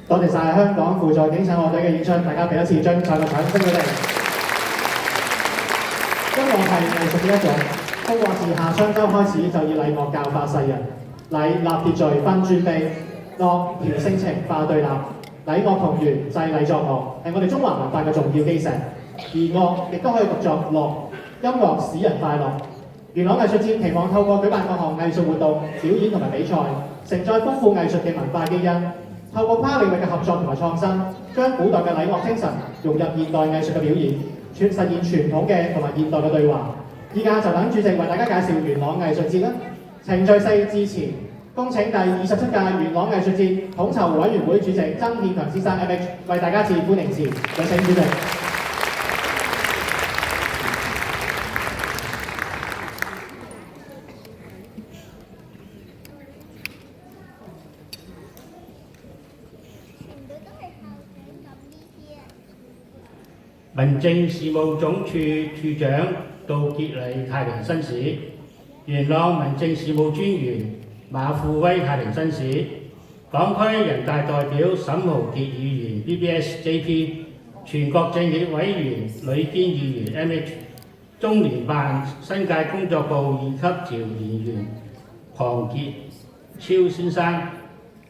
多謝晒香港輔助警察樂隊嘅演出，大家俾一次精彩嘅掌聲佢哋。音樂係藝術嘅一種，中國自夏商周開始就以禮樂教化世人，禮立秩序分尊卑，樂調性情化對立，禮樂同源制禮作樂，係我哋中華文化嘅重要基石。而樂亦都可以讀作樂，音樂使人快樂。元朗藝術節期望透過舉辦各項藝術活動、表演同埋比賽，承載豐富藝術嘅文化基因。透過跨領域嘅合作同埋創新，將古代嘅禮樂精神融入現代藝術嘅表現，實現傳統嘅同埋現代嘅對話。依家就等主席為大家介紹元朗藝術節啦。程序四致辭，恭請第27屆元朗藝術節統籌委員會主席曾憲強先生 MH 為大家致歡迎辭，有請主席。民政事務總署署長杜傑禮太平紳士，元朗民政事務專員馬富威太平紳士，港區人大代表沈豪傑議員 BBS-JP， 全國政協委員呂堅議員 MH， 中聯辦新界工作部2級調研員龐傑超先生，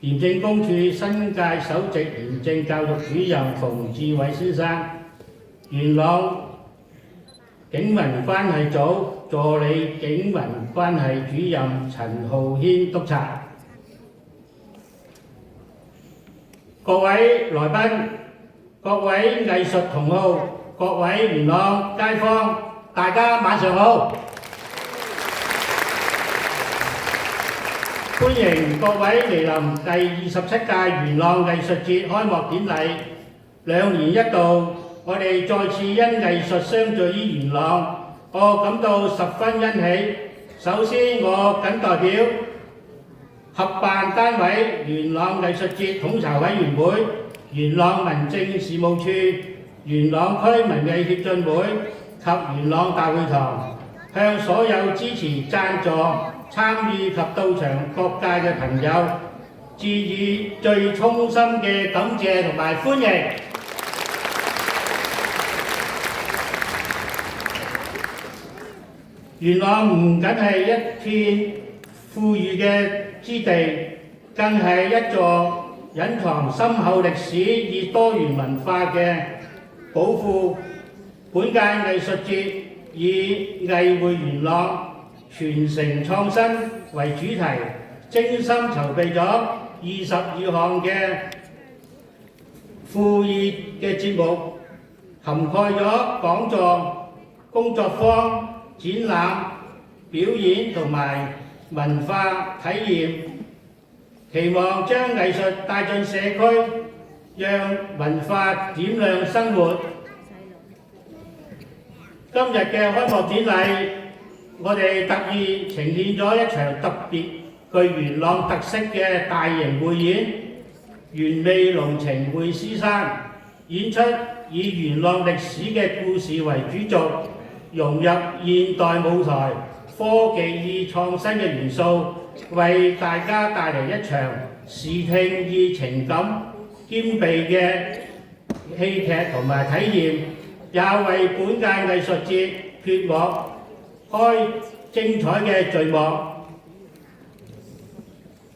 廉政公署新界首席廉政教育主任馮志偉先生，元朗警民關係組助理警民關係主任陳浩軒督察，各位來賓、各位藝術同好、各位元朗街坊，大家晚上好！歡迎各位蒞臨第27屆元朗藝術節開幕典禮。2年一度，我哋再次因藝術相聚於元朗，我感到十分欣喜。首先，我謹代表合辦單位元朗藝術節統籌委員會、元朗民政事務處、元朗區文藝協進會及元朗大會堂，向所有支持、贊助、參與及到場各界嘅朋友，致以最衷心嘅感謝同埋歡迎。元朗唔僅係一片富裕嘅之地，更係一座隱藏深厚歷史與多元文化嘅寶庫。本屆藝術節以藝匯元朗傳承創新為主題，精心籌備咗22項嘅富裕嘅節目，涵蓋咗講座、工作坊、展覽、表演同埋文化體驗，期望將藝術帶進社區，讓文化點亮生活。今日嘅開幕典禮，我哋特意呈現咗一場特別具元朗特色嘅大型匯演——元味濃情會師山，演出以元朗歷史嘅故事為主軸，融入現代舞台、科技與創新嘅元素，為大家帶嚟一場視聽與情感兼備嘅戲劇同埋體驗，也為本屆藝術節揭幕開精彩嘅序幕。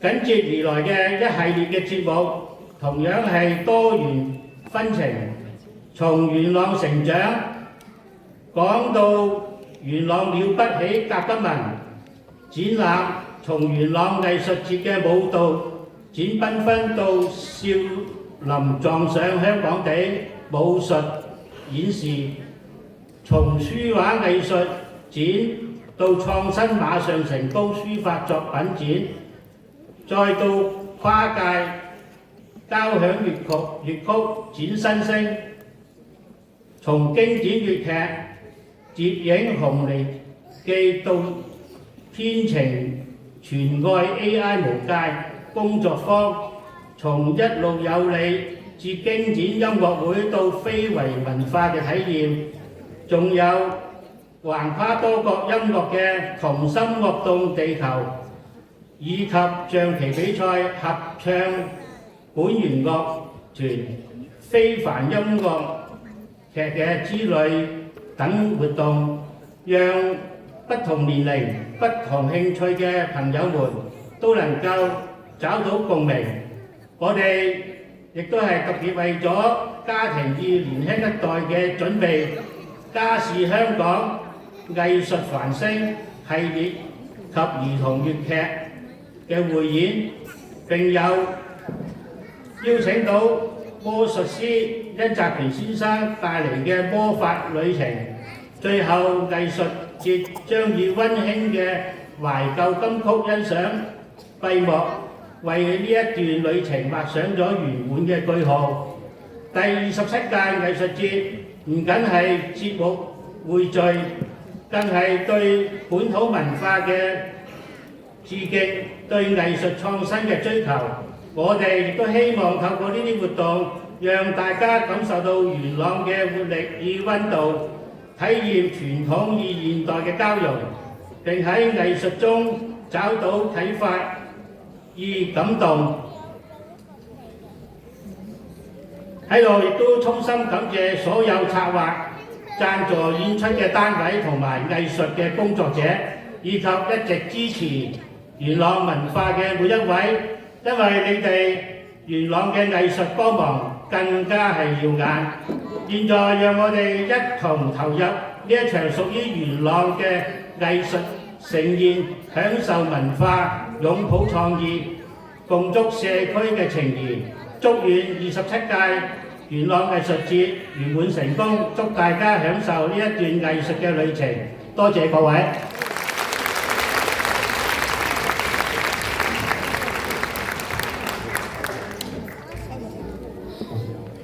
緊接而來嘅一系列嘅節目，同樣係多元紛呈，從元朗成長講到元朗了不起甲骨文展覽，從元朗藝術節嘅舞蹈展繽紛到少林撞上香港地武術演示，從書畫藝術展到創新馬上成功書法作品展，再到跨界交響粵曲展新星，從經典粵劇接影紅梨記到編程傳愛 AI 無界工作坊，從一路有你至經典音樂會到非遺文化嘅體驗，仲有橫跨多國音樂嘅同心樂動地球，以及象棋比賽合唱本源樂團、非凡音樂劇嘅之類等活動，讓不同年齡、不同興趣嘅朋友們都能夠找到共鳴。我哋亦都係特別為咗家庭與年輕一代嘅準備，家事香港藝術繁星系列及兒童粵劇嘅匯演，並有邀請到魔術師甄澤權先生帶嚟嘅魔法旅程。最後藝術節將以溫馨嘅懷舊金曲欣賞閉幕，為呢一段旅程畫上咗圓滿嘅句號。第27屆藝術節唔僅係節目匯聚，更係對本土文化嘅致敬，對藝術創新嘅追求。我哋亦都希望透過呢啲活動，讓大家感受到元朗嘅活力與溫度，體驗傳統與現代嘅交融，並喺藝術中找到啟發與感動。喺度亦都衷心感謝所有策劃、贊助演出嘅單位同埋藝術嘅工作者，以及一直支持元朗文化嘅每一位，因為你哋元朗嘅藝術光芒更加係耀眼。現在讓我哋一同投入呢一場屬於元朗嘅藝術盛宴，享受文化，擁抱創意，共築社區嘅情誼。祝願27屆元朗藝術節圓滿成功，祝大家享受呢一段藝術嘅旅程。多謝各位。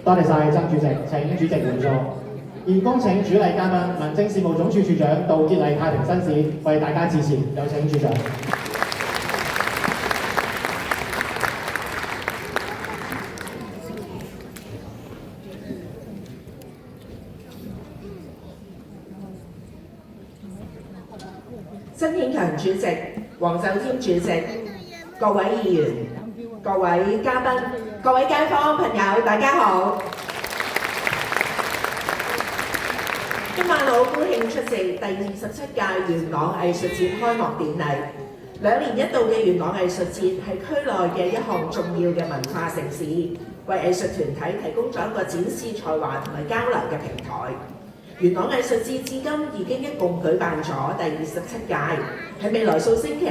多謝晒曾主席，請主席換座。現恭請主禮嘉賓民政事務總署署長杜傑麗太平紳士為大家致辭，有請署長。曾憲強主席、黃秀添主席、各位議員、各位嘉賓、各位街坊朋友，大家好！今晚好高興出席第27屆元朗藝術節開幕典禮。2年一度嘅元朗藝術節係區內嘅一項重要嘅文化盛事，為藝術團體提供咗一個展示才華同埋交流嘅平台。元朗藝術節至今已經一共舉辦咗第27屆，喺未來數星期，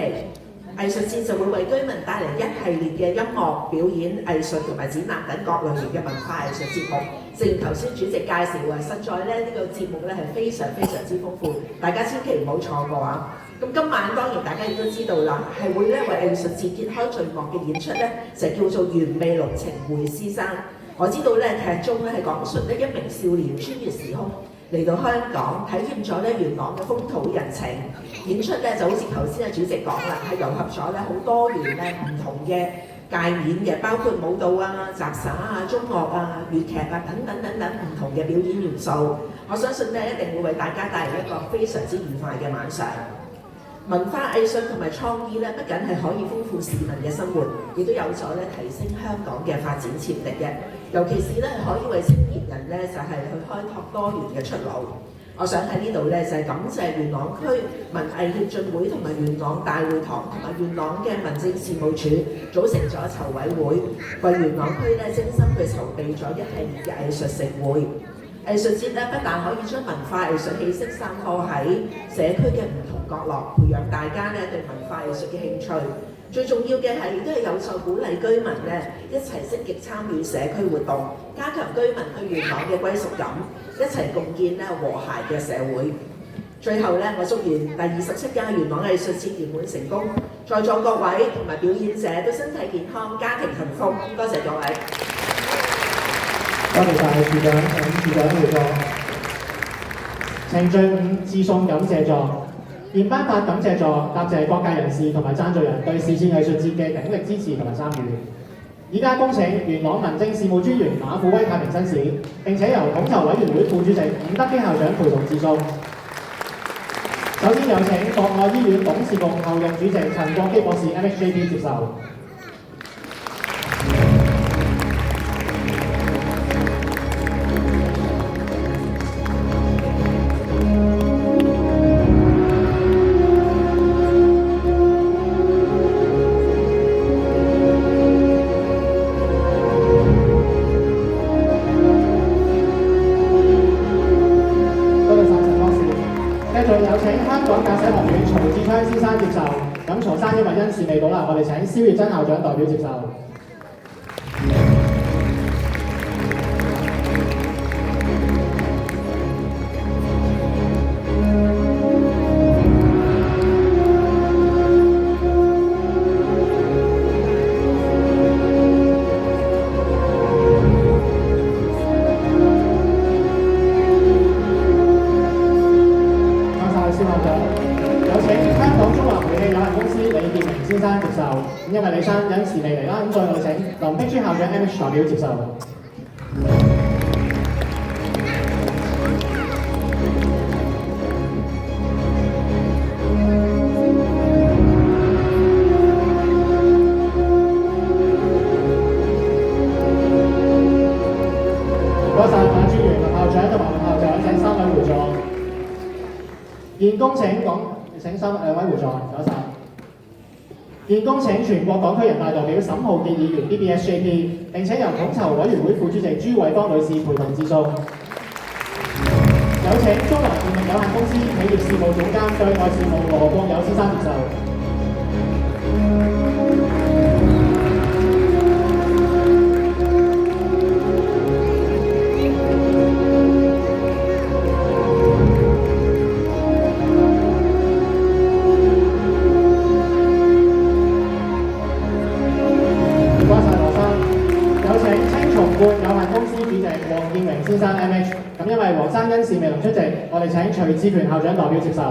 藝術節就會為居民帶嚟一系列嘅音樂、表演、藝術同埋展覽等各類型嘅文化藝術節目。正如頭先主席介紹啊，實在咧呢個節目咧係非常之豐富，大家千祈唔好錯過啊！咁今晚當然大家亦都知道啦，係會咧為藝術節揭開序幕嘅演出咧，就叫做《緣味濃情會師生》。我知道咧劇中咧係講述呢一名少年穿越時空，嚟到香港體驗咗咧元朗嘅風土人情，演出咧就好似頭先主席講啦，係糅合咗咧好多元咧唔同嘅界面嘅，包括舞蹈啊、雜耍啊、中樂啊、粵劇啊等等唔同嘅表演元素。我相信咧一定會為大家帶嚟一個非常之愉快嘅晚上。文化藝術同埋創意咧，不僅係可以豐富市民嘅生活，亦都有咗咧提升香港嘅發展潛力嘅。尤其是咧可以為青年人咧就係去開拓多元嘅出路。我想喺呢度咧就係感謝元朗區文藝協進會同埋元朗大會堂同埋元朗嘅民政事務處組成咗籌委會，為元朗區咧精心去籌備咗一系列嘅藝術盛會。藝術節咧不但可以將文化藝術氣息散播喺社區嘅唔同角落，培養大家咧對文化藝術嘅興趣。最重要嘅係亦都係有助鼓勵居民咧一齊積極參與社區活動，加強居民對元朗嘅歸屬感，一齊共建咧和諧嘅社會。最後咧，我祝願第27屆元朗藝術節圓滿成功，在座各位同埋表演者都身體健康，家庭幸福。多謝各位。多謝晒處長，請處長回座。程序5致送感謝狀。現頒發感謝狀，答謝各界人士同埋贊助人對是次藝術節嘅鼎力支持同埋參與。以家恭請元朗民政事務專員馬富威太平紳士，並且由統籌委員會副主席伍德基校長陪同致送。首先有請博愛醫院董事局後任主席陳國基博士 MHJP 接受。事未到啦，我哋請蕭月珍校長代表接受。先生接受，咁因為李生有時未嚟啦，咁所以我哋請林碧珠校長 MH 代表接受。唔該曬馬專員、林校長同埋林校長，請3位回座。現恭請請2位回座，唔該曬。現恭請全國港區人大代表沈浩傑議員 DBSJP， 並且由統籌委員會副主席朱偉芳女士陪同致送。有請中華電力有限公司企業事務總監對外事務羅國友先生接受。先生 MH， 咁因為黃生因事未能出席，我哋請徐志權校長代表接受。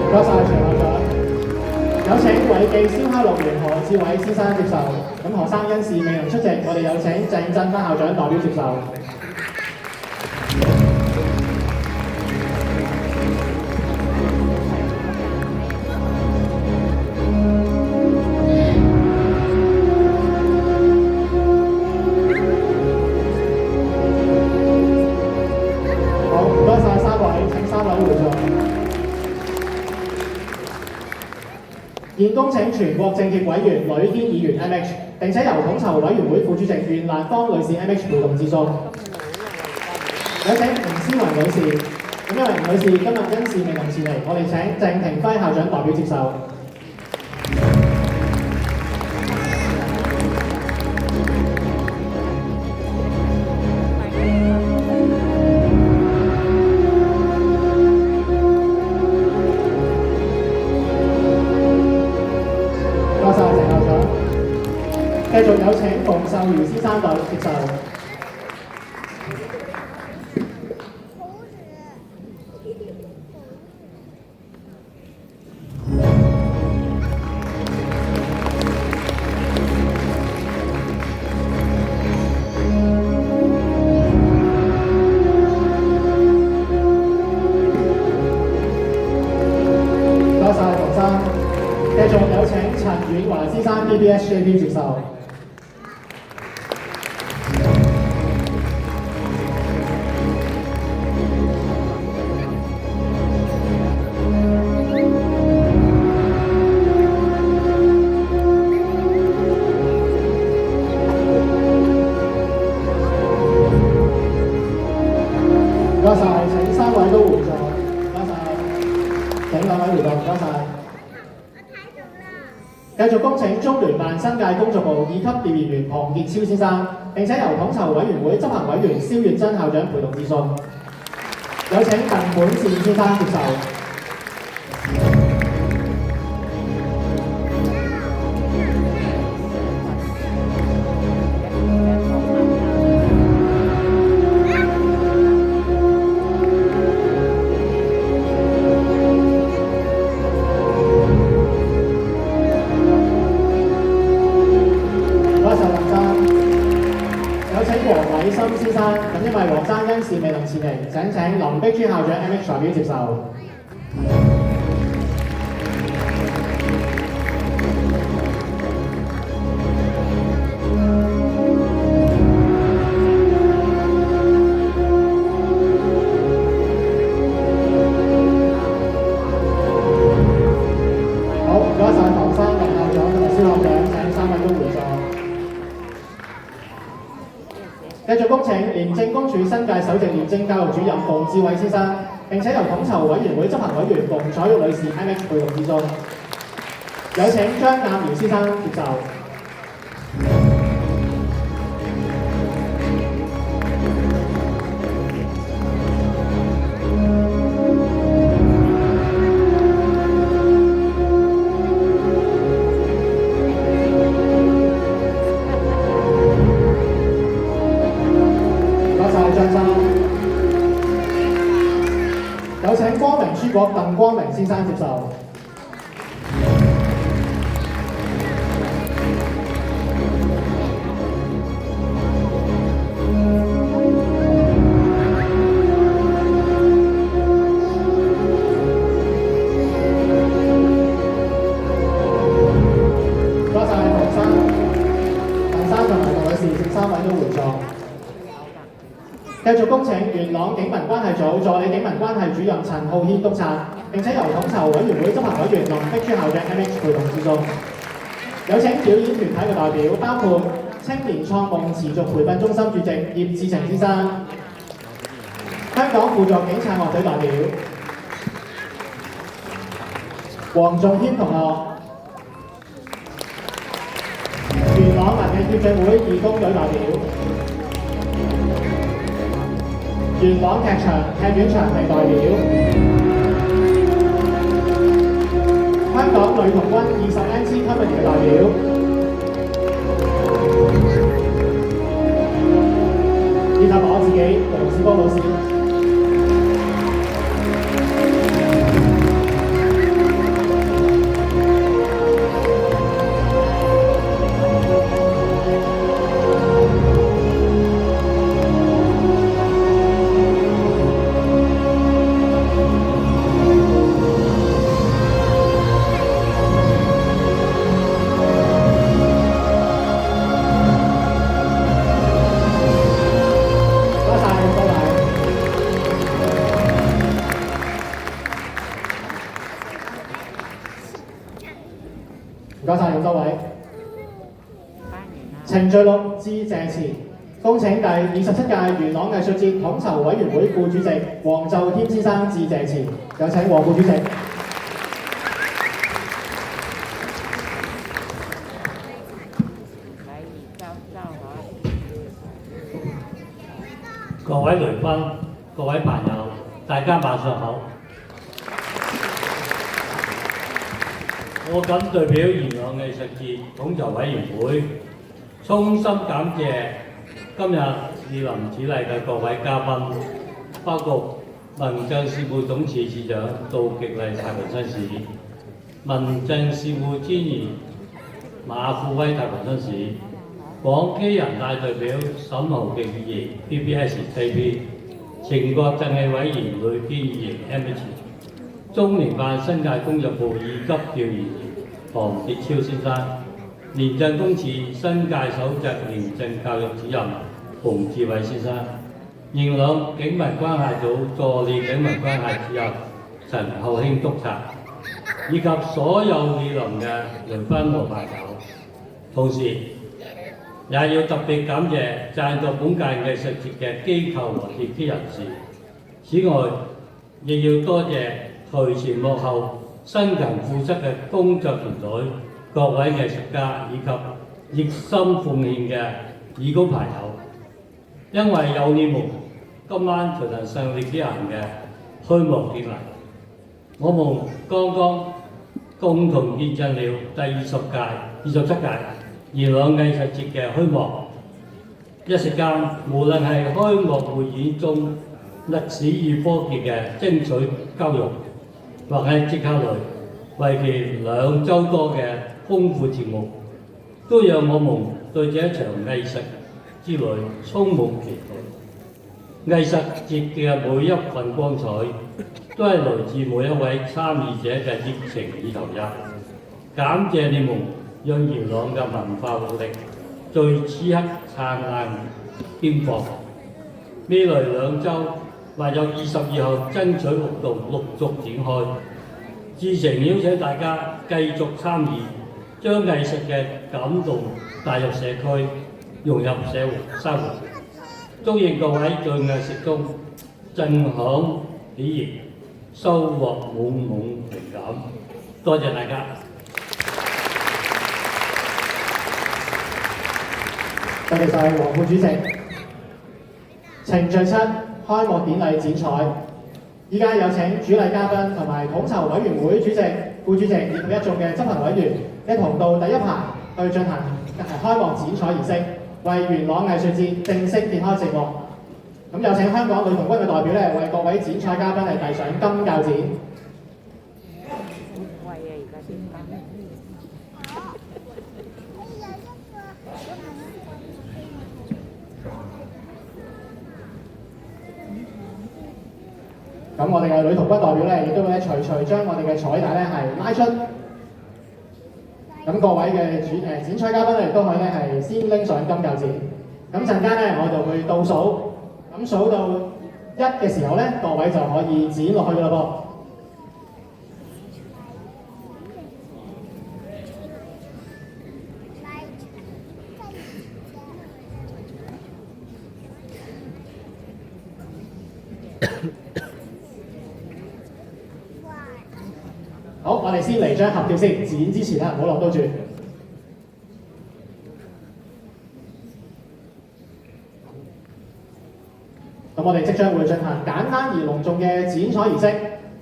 唔該曬徐校長。有請偉記燒烤樂園何志偉先生接受。咁何生因事未能出席，我哋有請鄭振芬校長代表接受。好，唔該曬3位，請3位回座。現恭請全國政協委員呂堅議員 MH， 並且由統籌委員會副主席袁蘭芳女士 MH 陪同致送。有請吳思雲女士，咁因為吳女士今日因事未能前嚟，我哋請鄭庭輝校長代表接受。繼續有請馮秀如先生代表接受。唔該曬馮生。繼續有請陳婉華先生 DBSJP 接受。唔該曬，請3位都回座。唔該曬，請2位回座。唔該曬。繼續恭請中聯辦新界工作部2級調研員龐傑超先生，並且由統籌委員會執行委員蕭月珍校長陪同致送。有請鄧本善先生接受。先生，咁因為黃生因事未能前嚟，請林碧珠校長 MH 代表接受。唔繼續恭請廉政公署新界首席廉政教育主任馮志偉先生，並且由統籌委員會執行委員馮彩玉女士 MH 陪同致送。有請張亞苗先生接受。有請光明書國鄧光明先生接受。多謝馮生同埋鄧女士，請3位都回座。繼續恭請元朗警民關係組助理警民關係主任陳浩軒督察，並且由統籌委員會執行委員林碧珠校嘅 MH 陪同致送。有請表演團體嘅代表，包括青年創夢持續培訓中心主席葉志成先生、香港輔助警察樂隊代表黃仲謙同學、元朗民藝協進會義工隊代表、元朗劇院場地代表、香港女童軍20NC Comedy 嘅代表，以及我自己黃志光老師。唔該晒咁多位。程序錄致謝詞，恭請第27屆元朗藝術節統籌委員會副主席黃就添先生致謝詞，有請黃副主席。各位來賓、各位朋友，大家晚上好。我謹代表元朗藝術節統籌委員會，衷心感謝今日蒞臨此禮嘅各位嘉賓，包括民政事務總署署長杜極麗太平紳士、民政事務專員馬富威太平紳士、廣基人大代表沈浩勁議員 BBSKP、全國政協委員呂堅議員 MH、中聯辦新界工作部二級調研員黃傑超先生、廉政公署新界首席廉政教育主任馮志偉先生、元朗警民關係組助理警民關係主任陳浩興督察，以及所有蒞臨嘅來賓和朋友，同時也要特別感謝贊助本屆藝術節嘅機構和業界人士。此外，亦要多謝台前幕後辛勤付出嘅工作團隊、各位藝術家以及熱心奉獻嘅義工朋友。因為有你們，今晚才能順利舉行嘅開幕典禮，我們剛剛共同見證了第27屆元朗藝術節嘅開幕。一時間，無論係開幕匯演中歷史與科技嘅精彩交融，或係接下來為期2週多嘅豐富節目，都讓我們對這一場藝術之旅充滿期待。藝術節嘅每一份光彩，都係來自每一位參與者嘅熱情與投入。感謝你們，讓元朗嘅文化活力在此刻燦爛綻放。未來2週，還有22號爭取活動陸續展開，致誠邀請大家繼續參與，將藝術嘅感動帶入社區，融入社會生活。祝願各位在藝術中盡享喜悅，收穫滿滿靈感。多謝大家。多謝晒黃副主席。程序7開幕典禮剪彩，依家有請主禮嘉賓同埋統籌委員會主席、副主席以及一眾嘅執行委員一同到第一排去進行開幕剪彩儀式，為元朗藝術節正式揭開序幕。咁有請香港女童軍嘅代表咧，為各位剪彩嘉賓係遞上金鉸剪。咁我哋嘅女童軍代表咧，亦都會隨將我哋嘅彩帶咧係拉出。咁各位嘅剪彩嘉賓咧，亦都可以咧係先拎上金鉸剪。咁陣間咧，我就會倒數，咁數到1嘅時候咧，各位就可以剪落去㗎啦噃。好，我哋先嚟張合照先，剪之前咧唔好落刀住。咁我哋即將會進行簡單而隆重嘅剪彩儀式。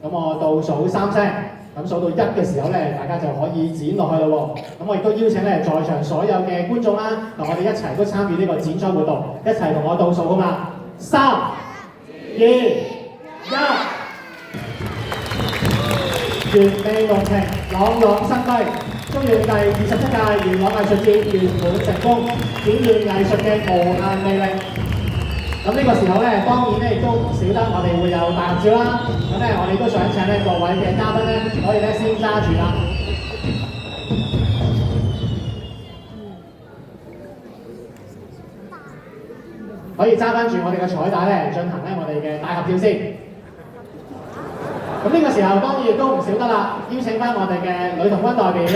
咁我倒數3聲，咁數到1嘅時候咧，大家就可以剪落去咯喎。咁我亦都邀請咧在場所有嘅觀眾啦，同我哋一齊都參與呢個剪彩活動，一齊同我倒數好嘛？3、2、1。完美落程，朗朗生輝。祝願第27屆元朗藝術節圓滿成功，展現藝術嘅無限魅力。咁呢個時候咧，當然咧亦都唔少得我哋會有大合照啦。咁咧，我哋都想請咧各位嘅嘉賓咧，可以咧先揸住啦。可以揸翻住我哋嘅彩帶咧，進行咧我哋嘅大合照先。咁呢個時候當然亦都唔少得啦，邀請翻我哋嘅女童軍代表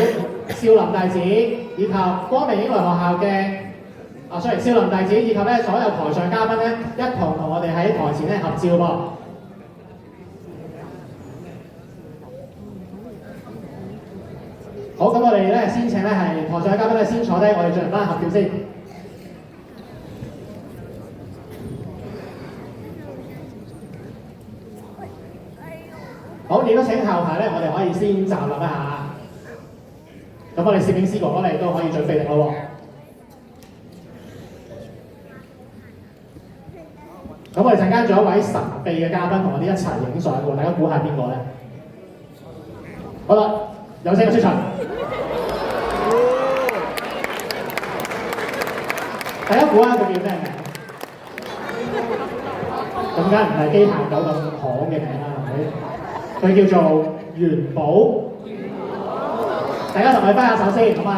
少林弟子，以及光明英來學校嘅少林弟子，以及咧所有台上嘉賓咧，一同同我哋喺台前咧合照噃。好，咁我哋咧先請咧係台上嘅嘉賓咧先坐低，我哋進行翻合照先。好，亦都請後排咧，我哋可以先站立一下。咁我哋攝影師哥哥咧都可以準備定咯喎。咁我哋陣間仲有一位神秘嘅嘉賓同我哋一齊影相喎，大家估下邊個咧？好啦，有請佢出場。大家估下佢叫咩名？咁梗唔係機械狗咁行嘅名啦，係咪？佢叫做元寶，大家同佢揮下手先，好嘛？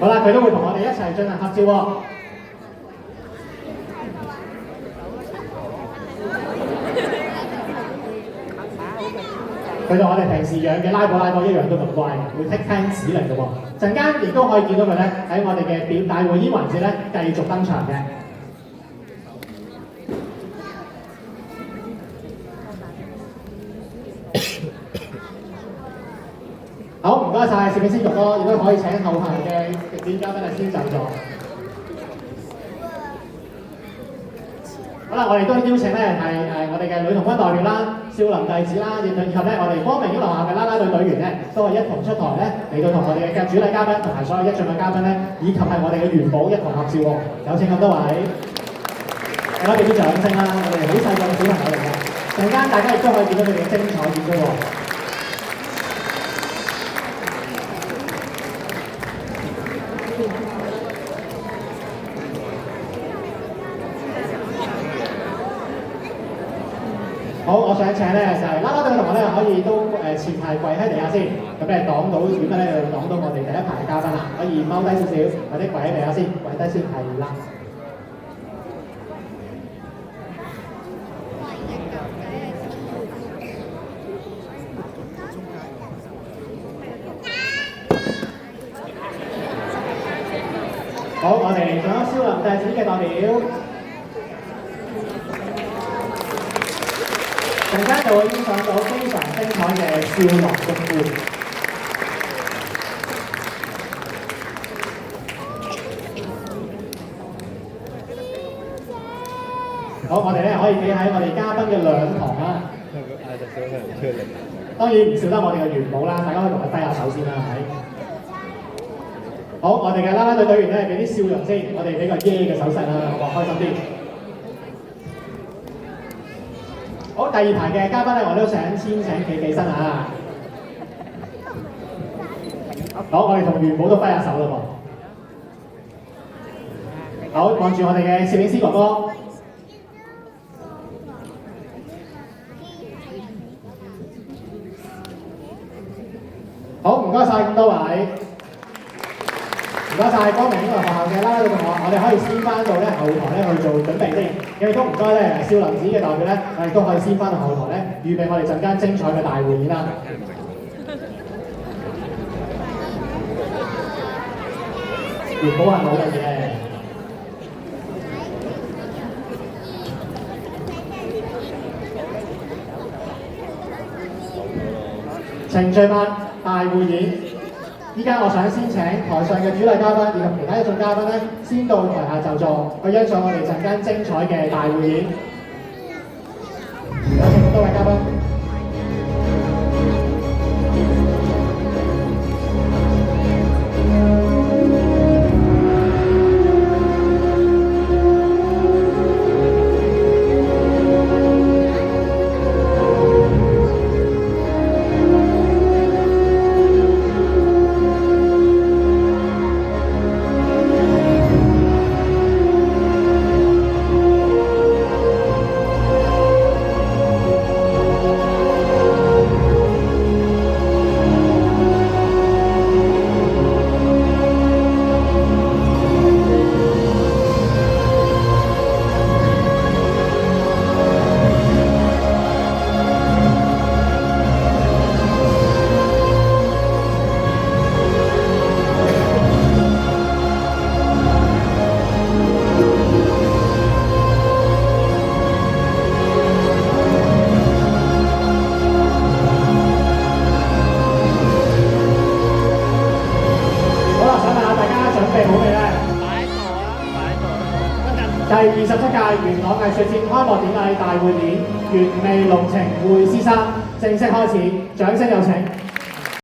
好啦，佢都會同我哋一齊進行合照喎。佢同我哋平時養嘅拉布一樣都咁乖，會聽指令嘅喎。陣間亦都可以見到佢咧喺我哋嘅大會演環節咧繼續登場嘅。好，唔該晒攝影師哥哥，亦都可以請後排嘅攝影嘉賓係先就座。好啦，我哋都邀請咧係我哋嘅女童軍代表啦、少林弟子啦，以及咧我哋光明英來學校嘅啦啦隊隊員咧，都係一同出台咧嚟到同我哋嘅主禮嘉賓同埋所有一眾嘅嘉賓咧，以及係我哋嘅元寶一同合照喎。有請咁多位，大家俾啲掌聲啦！我哋好細個嘅小朋友嚟嘅，陣間大家亦都可以見到佢哋嘅精彩演出喎。好，我想請咧就係啦啦隊嘅同學咧，可以都前排跪喺地下先，咁咧擋到點解咧？就擋到我哋第一排嘅嘉賓啦，可以踎低少少，或者跪喺地下先，跪低先係啦。好，我哋仲有少林弟子嘅代表，陣間就會欣賞到非常精彩嘅少林功夫。好，我哋咧可以企喺我哋嘉賓嘅兩旁啦。當然唔少得我哋嘅元寶啦，大家可以同佢揮下手先啦，係咪？好，我哋嘅啦啦隊隊員咧，俾啲笑容先，我哋俾個耶嘅手勢啦，好唔好？開心啲。好，第二排嘅嘉賓咧，我都想先請企起身啊。好，我哋同元寶都揮下手啦噃。好，望住我哋嘅攝影師哥哥。好，唔該晒咁多位，唔該晒光明呢個學校嘅啦啦隊同學，我哋可以先翻到咧後台咧去做準備先，亦都唔該咧少林寺嘅代表咧，我哋都可以先翻到後台咧，預備我哋陣間精彩嘅大匯演啦。元寶係冇嘅嘢。程序版大匯演，依家我想先請台上嘅主禮嘉賓以及其他一眾嘉賓咧，先到台下就座，去欣賞我哋陣間精彩嘅大匯演。有請多位嘉賓。第27屆元朗藝術節開幕典禮大匯演《月味濃情會師生》正式開始，掌聲有請。